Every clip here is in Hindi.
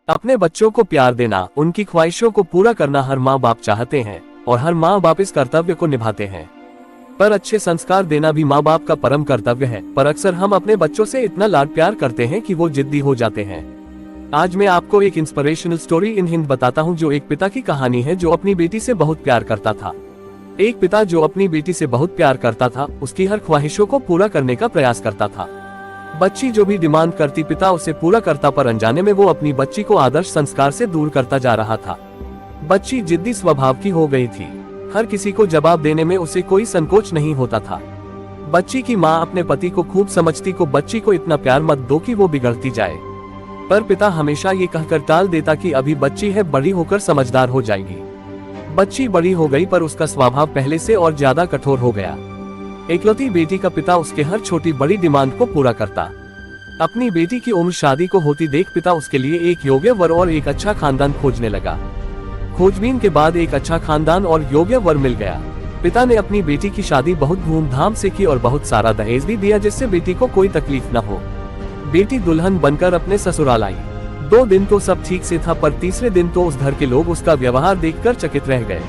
अपने बच्चों को प्यार देना, उनकी ख्वाहिशों को पूरा करना हर माँ बाप चाहते हैं और हर माँ बाप इस कर्तव्य को निभाते हैं। पर अच्छे संस्कार देना भी माँ बाप का परम कर्तव्य है। पर अक्सर हम अपने बच्चों से इतना लाड प्यार करते हैं कि वो जिद्दी हो जाते हैं। आज मैं आपको एक इंस्पिरेशनल स्टोरी इन हिंद बताता हूँ, जो एक पिता की कहानी है जो अपनी बेटी से बहुत प्यार करता था। एक पिता जो अपनी बेटी से बहुत प्यार करता था, उसकी हर ख्वाहिशों को पूरा करने का प्रयास करता था। बच्ची जो भी डिमांड करती, पिता उसे पूरा करता, पर अनजाने में वो अपनी बच्ची को आदर्श संस्कार से दूर करता जा रहा था। बच्ची जिद्दी स्वभाव की हो गई थी। हर किसी को जवाब देने में उसे कोई संकोच नहीं होता था। बच्ची की माँ अपने पति को खूब समझती को बच्ची को इतना प्यार मत दो कि वो बिगड़ती जाए। पर पिता हमेशा ये कहकर टाल देता कि अभी बच्ची है, बड़ी होकर समझदार हो जाएगी। बच्ची बड़ी हो गई, पर उसका स्वभाव पहले से और ज्यादा कठोर हो गया। एकलौती बेटी का पिता उसके हर छोटी बड़ी डिमांड को पूरा करता। अपनी बेटी की उम्र शादी को होती देख पिता उसके लिए एक योग्य वर और एक अच्छा खानदान खोजने लगा। खोजबीन के बाद एक अच्छा खानदान और योग्य वर मिल गया। पिता ने अपनी बेटी की शादी बहुत धूमधाम से की और बहुत सारा दहेज भी दिया, जिससे बेटी को कोई तकलीफ न हो। बेटी दुल्हन बनकर अपने ससुराल आई। 2 दिन तो सब ठीक से था, पर तीसरे दिन तो उस घर के लोग उसका व्यवहार देखकर चकित रह गए।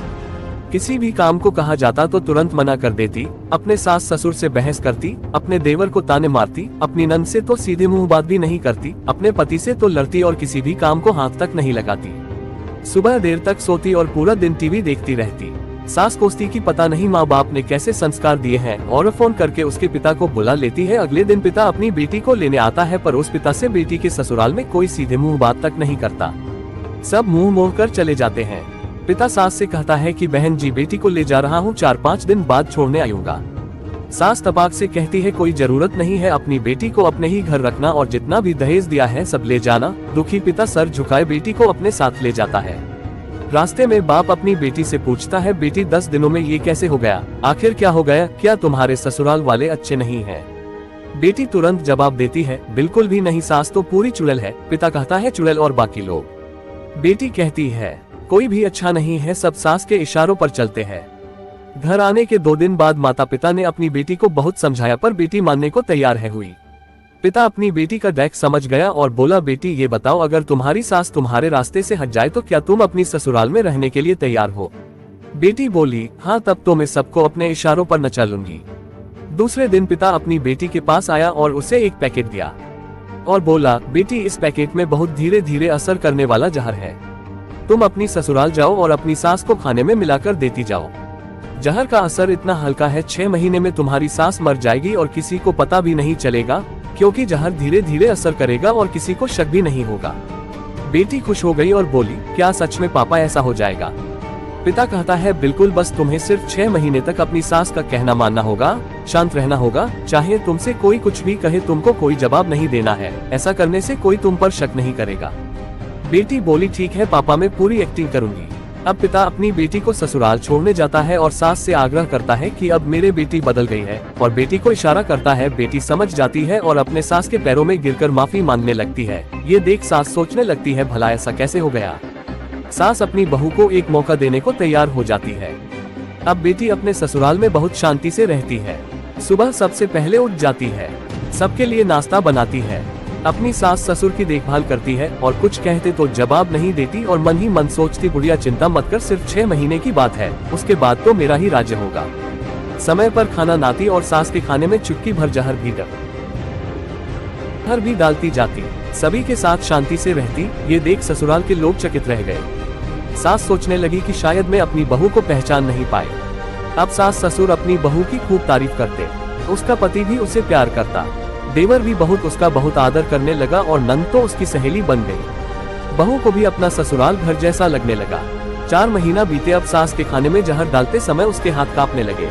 किसी भी काम को कहा जाता तो तुरंत मना कर देती, अपने सास ससुर से बहस करती, अपने देवर को ताने मारती, अपनी नंद से तो सीधे मुंह बात भी नहीं करती, अपने पति से तो लड़ती और किसी भी काम को हाथ तक नहीं लगाती। सुबह देर तक सोती और पूरा दिन टीवी देखती रहती। सास कोसती की पता नहीं माँ बाप ने कैसे संस्कार दिए हैं, और फोन करके उसके पिता को बुला लेती है। अगले दिन पिता अपनी बेटी को लेने आता है, पर उस पिता से बेटी के ससुराल में कोई सीधे मुंह बात तक नहीं करता। सब मुंह मोड़ कर चले जाते हैं। पिता सास से कहता है कि बहन जी, बेटी को ले जा रहा हूँ, 4-5 दिन बाद छोड़ने आऊंगा। सास तपाक से कहती है कोई जरूरत नहीं है, अपनी बेटी को अपने ही घर रखना और जितना भी दहेज दिया है सब ले जाना। दुखी पिता सर झुकाए बेटी को अपने साथ ले जाता है। रास्ते में बाप अपनी बेटी से पूछता है, बेटी 10 दिनों में ये कैसे हो गया? आखिर क्या हो गया? क्या तुम्हारे ससुराल वाले अच्छे नहीं हैं? बेटी तुरंत जवाब देती है, बिल्कुल भी नहीं, सास तो पूरी चुड़ैल है। पिता कहता है, चुड़ैल और बाकी लोग? बेटी कहती है, कोई भी अच्छा नहीं है, सब सास के इशारों पर चलते हैं। घर आने के 2 दिन बाद माता पिता ने अपनी बेटी को बहुत समझाया, पर बेटी मानने को तैयार है हुई। पिता अपनी बेटी का डैक समझ गया और बोला, बेटी ये बताओ, अगर तुम्हारी सास तुम्हारे रास्ते से हट जाए तो क्या तुम अपनी ससुराल में रहने के लिए तैयार हो? बेटी बोली, हाँ, तब तो मैं सबको अपने इशारों पर नचा लूंगी। दूसरे दिन पिता अपनी बेटी के पास आया और उसे एक पैकेट दिया और बोला, बेटी इस पैकेट में बहुत धीरे धीरे असर करने वाला जहर है। तुम अपनी ससुराल जाओ और अपनी सास को खाने में मिलाकर देती जाओ। जहर का असर इतना हल्का है, 6 महीने में तुम्हारी सास मर जाएगी और किसी को पता भी नहीं चलेगा, क्योंकि जहर धीरे धीरे असर करेगा और किसी को शक भी नहीं होगा। बेटी खुश हो गई और बोली, क्या सच में पापा ऐसा हो जाएगा? पिता कहता है, बिल्कुल, बस तुम्हें सिर्फ 6 महीने तक अपनी सास का कहना मानना होगा, शांत रहना होगा। चाहे तुमसे कोई कुछ भी कहे, तुमको कोई जवाब नहीं देना है। ऐसा करने से कोई तुम पर शक नहीं करेगा। बेटी बोली, ठीक है पापा, मैं पूरी एक्टिंग करूंगी। अब पिता अपनी बेटी को ससुराल छोड़ने जाता है और सास से आग्रह करता है कि अब मेरे बेटी बदल गई है, और बेटी को इशारा करता है। बेटी समझ जाती है और अपने सास के पैरों में गिरकर माफी मांगने लगती है। ये देख सास सोचने लगती है, भला ऐसा कैसे हो गया? सास अपनी बहू को एक मौका देने को तैयार हो जाती है। अब बेटी अपने ससुराल में बहुत शांति से रहती है। सुबह सबसे पहले उठ जाती है, सबके लिए नाश्ता बनाती है, अपनी सास ससुर की देखभाल करती है और कुछ कहते तो जवाब नहीं देती और मन ही मन सोचती, बुढ़िया चिंता मत कर, सिर्फ 6 महीने की बात है, उसके बाद तो मेरा ही राज्य होगा। समय पर खाना नाती और सास के खाने में चुटकी भर जहर भी डालती जाती। सभी के साथ शांति से रहती। ये देख ससुराल के लोग चकित रह गए। सास सोचने लगी कि शायद मैं अपनी बहू को पहचान नहीं पाए। अब सास ससुर अपनी बहू की खूब तारीफ करते, उसका पति भी उसे प्यार करता। देवर भी उसका बहुत आदर करने लगा और नंद तो उसकी सहेली बन गई। बहू को भी अपना ससुराल घर जैसा लगने लगा। 4 महीना बीते, अब सास के खाने में जहर डालते समय उसके हाथ कांपने लगे।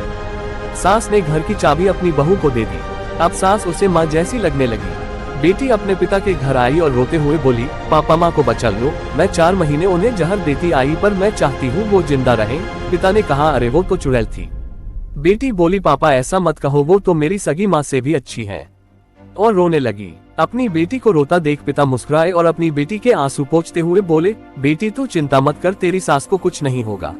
सास ने घर की चाबी अपनी बहू को दे दी। अब सास उसे माँ जैसी लगने लगी। बेटी अपने पिता के घर आई और रोते हुए बोली, पापा माँ को बचा लो, मैं 4 महीने उन्हें जहर देती आई, पर मैं चाहती हूँ वो जिंदा रहे। पिता ने कहा, अरे वो तो चुड़ैल थी। बेटी बोली, पापा ऐसा मत कहो, वो तो मेरी सगी माँ से भी अच्छी है, और रोने लगी। अपनी बेटी को रोता देख पिता मुस्कुराए और अपनी बेटी के आंसू पोंछते हुए बोले, बेटी तू चिंता मत कर, तेरी सास को कुछ नहीं होगा।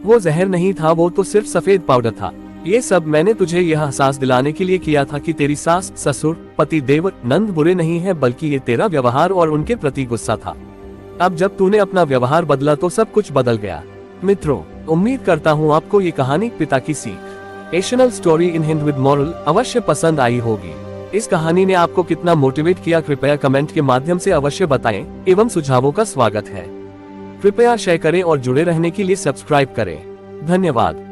वो जहर नहीं था, वो तो सिर्फ सफेद पाउडर था। ये सब मैंने तुझे यह एहसास दिलाने के लिए किया था कि तेरी सास, ससुर, पति, देवर, नंद बुरे नहीं है, बल्कि ये तेरा व्यवहार और उनके प्रति गुस्सा था। अब जब तूने अपना व्यवहार बदला तो सब कुछ बदल गया। मित्रों, उम्मीद करता हूँ आपको ये कहानी पिता की सीख, एशनल story in Hindi with moral, अवश्य पसंद आई होगी। इस कहानी ने आपको कितना मोटिवेट किया, कृपया कमेंट के माध्यम से अवश्य बताएं एवं सुझावों का स्वागत है। कृपया शेयर करें और जुड़े रहने के लिए सब्सक्राइब करें। धन्यवाद।